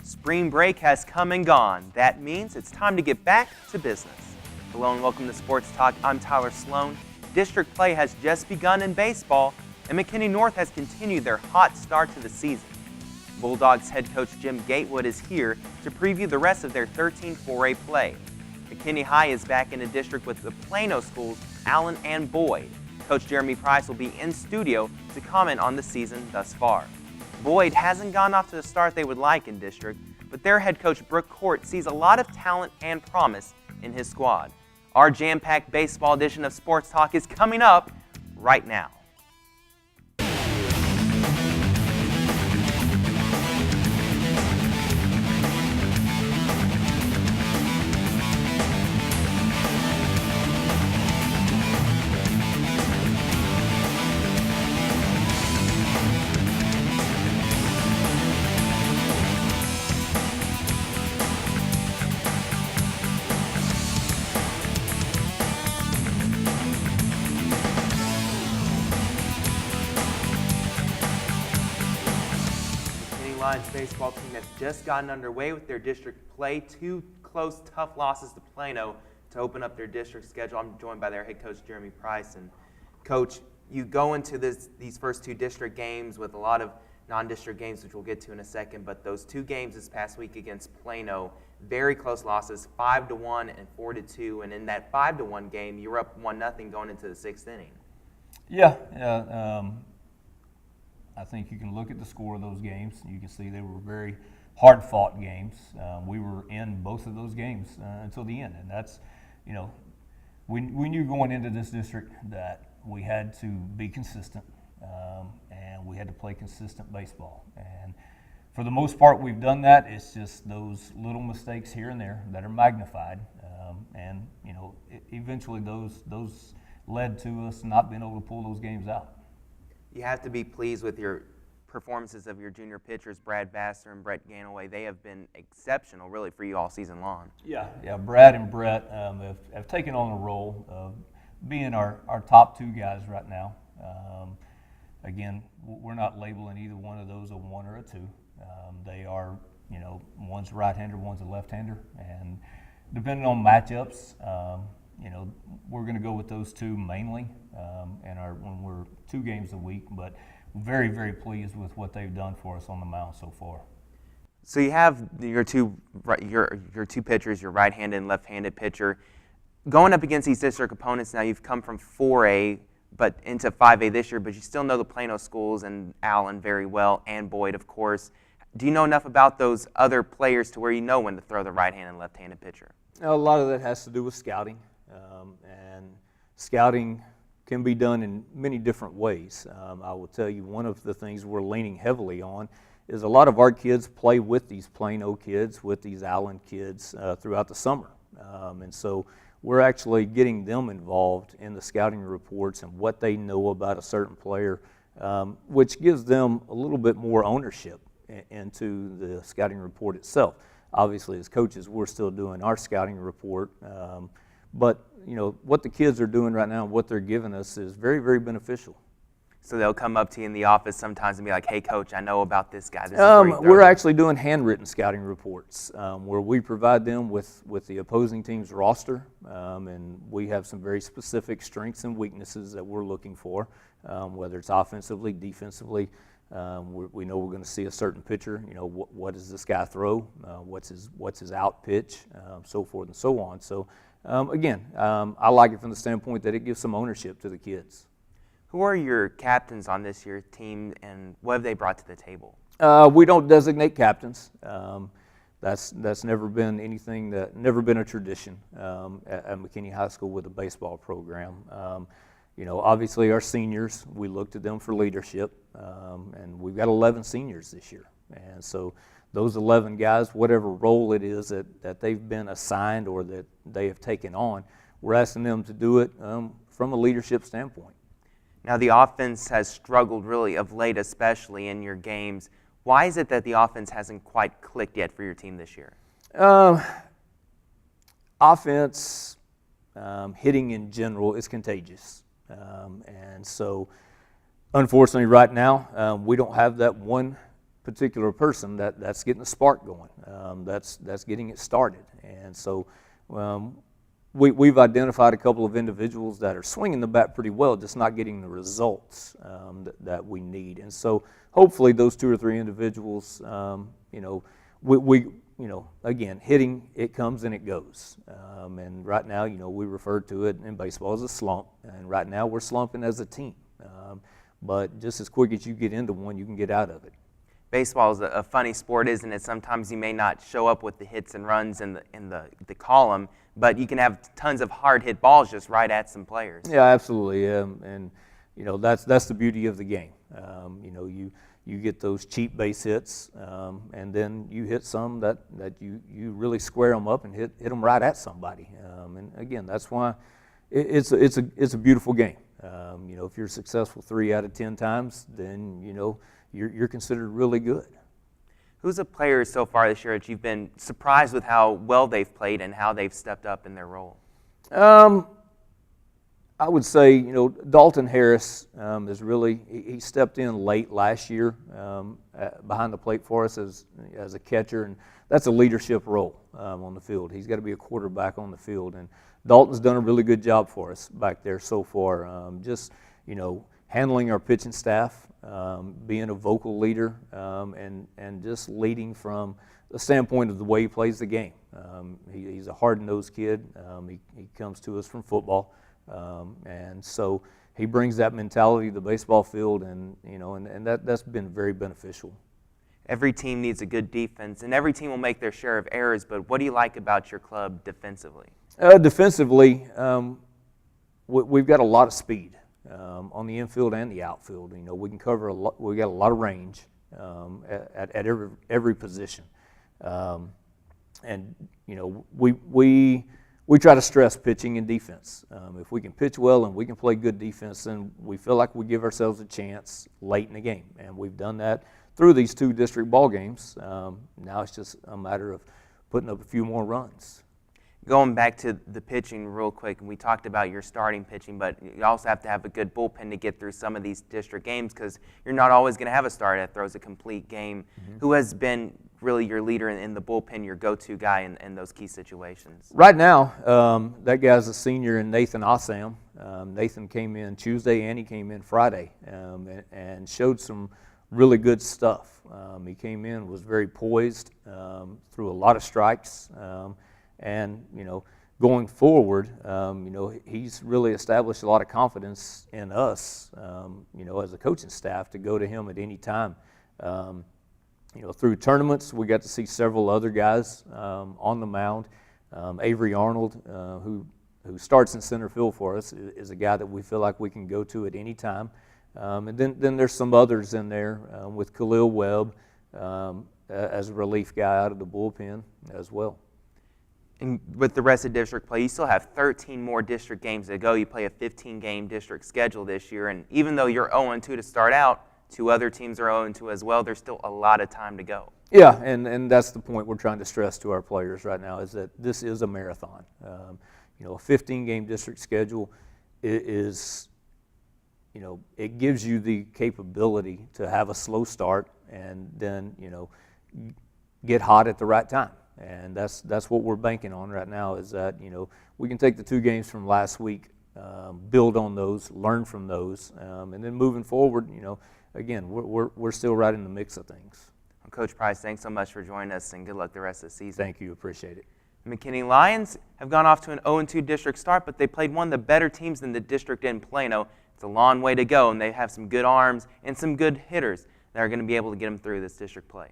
Spring break has come and gone. That means it's time to get back to business. Hello and welcome to Sports Talk. I'm Tyler Sloan. District play has just begun in baseball, and McKinney North has continued their hot start to the season. Bulldogs head coach Jim Gatewood is here to preview the rest of their 13 4A play. McKinney High is back in the district with the Plano schools, Allen and Boyd. Coach Jeremy Price will be in studio to comment on the season thus far. Boyd hasn't gone off to the start they would like in district, but their head coach Brooke Court sees a lot of talent and promise in his squad. Our jam-packed baseball edition of Sports Talk is coming up right now. Baseball team has just gotten underway with their district play. 2 close, tough losses to Plano to open up their district schedule. I'm joined by their head coach, Jeremy Price. And Coach, you go into these first 2 district games with a lot of non-district games, which we'll get to in a second. But those 2 games this past week against Plano, very close losses, 5-1 and 4-2. And in that 5-1 game, you were up 1-0 going into the 6th inning. Yeah. I think you can look at the score of those games. You can see they were very hard-fought games. We were in both of those games until the end, and that's, we knew going into this district that we had to be consistent, and we had to play consistent baseball. And for the most part, we've done that. It's just those little mistakes here and there that are magnified, and eventually those led to us not being able to pull those games out. You have to be pleased with your performances of your junior pitchers, Brad Vassar and Brett Ganaway. They have been exceptional, really, for you all season long. Yeah. Brad and Brett have taken on the role of being our top 2 guys right now. Again, we're not labeling either one of those a 1 or a 2. They are, one's a right-hander, one's a left-hander, and depending on matchups, we're going to go with those 2 mainly, when we're 2 games a week, but very, very pleased with what they've done for us on the mound so far. So you have your two pitchers, your right-handed and left-handed pitcher. Going up against these district opponents now, you've come from 4A but into 5A this year, but you still know the Plano schools and Allen very well, and Boyd, of course. Do you know enough about those other players to where you know when to throw the right-handed and left-handed pitcher? A lot of that has to do with scouting, and scouting can be done in many different ways. I will tell you one of the things we're leaning heavily on is a lot of our kids play with these Plano kids, with these Allen kids throughout the summer. And so we're actually getting them involved in the scouting reports and what they know about a certain player, which gives them a little bit more ownership into the scouting report itself. Obviously, as coaches, we're still doing our scouting report, but what the kids are doing right now and what they're giving us is very, very beneficial. So they'll come up to you in the office sometimes and be like, "Hey, Coach, I know about this guy." We're actually doing handwritten scouting reports where we provide them with the opposing team's roster, and we have some very specific strengths and weaknesses that we're looking for, whether it's offensively, defensively. We know we're going to see a certain pitcher. What does this guy throw? What's his out pitch? So forth and so on. So again, I like it from the standpoint that it gives some ownership to the kids. Who are your captains on this year's team, and what have they brought to the table? We don't designate captains. That's never been anything never been a tradition at McKinney High School with a baseball program. Obviously our seniors, we look to them for leadership, and we've got 11 seniors this year. And so those 11 guys, whatever role it is that they've been assigned or that they have taken on, we're asking them to do it from a leadership standpoint. Now the offense has struggled really of late, especially in your games. Why is it that the offense hasn't quite clicked yet for your team this year? Offense, hitting in general is contagious. And so, unfortunately, right now, we don't have that one particular person that's getting the spark going. That's getting it started. And so we've identified a couple of individuals that are swinging the bat pretty well, just not getting the results that we need. And so hopefully those 2 or 3 individuals, again, hitting, it comes and it goes. And right now, we refer to it in baseball as a slump. And right now we're slumping as a team. But just as quick as you get into one, you can get out of it. Baseball is a funny sport, isn't it? Sometimes you may not show up with the hits and runs in the column, but you can have tons of hard hit balls just right at some players. Yeah, absolutely. And that's the beauty of the game. You get those cheap base hits, and then you hit some that you really square them up and hit them right at somebody. And again, that's why it's a beautiful game. If you're successful 3 out of 10 times, then you're considered really good. Who's a player so far this year that you've been surprised with how well they've played and how they've stepped up in their role? I would say, Dalton Harris is really, he stepped in late last year behind the plate for us as a catcher, and that's a leadership role on the field. He's got to be a quarterback on the field, and Dalton's done a really good job for us back there so far. Handling our pitching staff, being a vocal leader, and just leading from the standpoint of the way he plays the game. He's a hard-nosed kid. He comes to us from football. And so he brings that mentality to the baseball field, and that's been very beneficial. Every team needs a good defense, and every team will make their share of errors, but what do you like about your club defensively? Defensively, we've got a lot of speed on the infield and the outfield. We can cover a lot. We got a lot of range at every position, and we try to stress pitching and defense. If we can pitch well and we can play good defense, then we feel like we give ourselves a chance late in the game. And we've done that through these 2 district ball games. Now it's just a matter of putting up a few more runs. Going back to the pitching real quick, and we talked about your starting pitching, but you also have to have a good bullpen to get through some of these district games because you're not always going to have a starter that throws a complete game. Mm-hmm. Who has been really your leader in the bullpen, your go-to guy in those key situations? Right now, that guy's a senior in Nathan Assam. Nathan came in Tuesday and he came in Friday and showed some really good stuff. He came in, was very poised, threw a lot of strikes, and going forward, he's really established a lot of confidence in us, as a coaching staff to go to him at any time. Through tournaments, we got to see several other guys on the mound. Avery Arnold, who starts in center field for us, is a guy that we feel like we can go to at any time. And then there's some others in there with Khalil Webb as a relief guy out of the bullpen as well. And with the rest of district play, you still have 13 more district games to go. You play a 15-game district schedule this year, and even though you're 0-2 to start out, 2 other teams are 0-2 as well. There's still a lot of time to go. Yeah, and that's the point we're trying to stress to our players right now is that this is a marathon. A 15-game district schedule is, it gives you the capability to have a slow start and then, get hot at the right time. And that's what we're banking on right now is that, we can take the 2 games from last week, build on those, learn from those, and then moving forward, again, we're still right in the mix of things. Well, Coach Price, thanks so much for joining us, and good luck the rest of the season. Thank you. Appreciate it. The McKinney Lions have gone off to an 0-2 district start, but they played one of the better teams in the district in Plano. It's a long way to go, and they have some good arms and some good hitters that are going to be able to get them through this district play.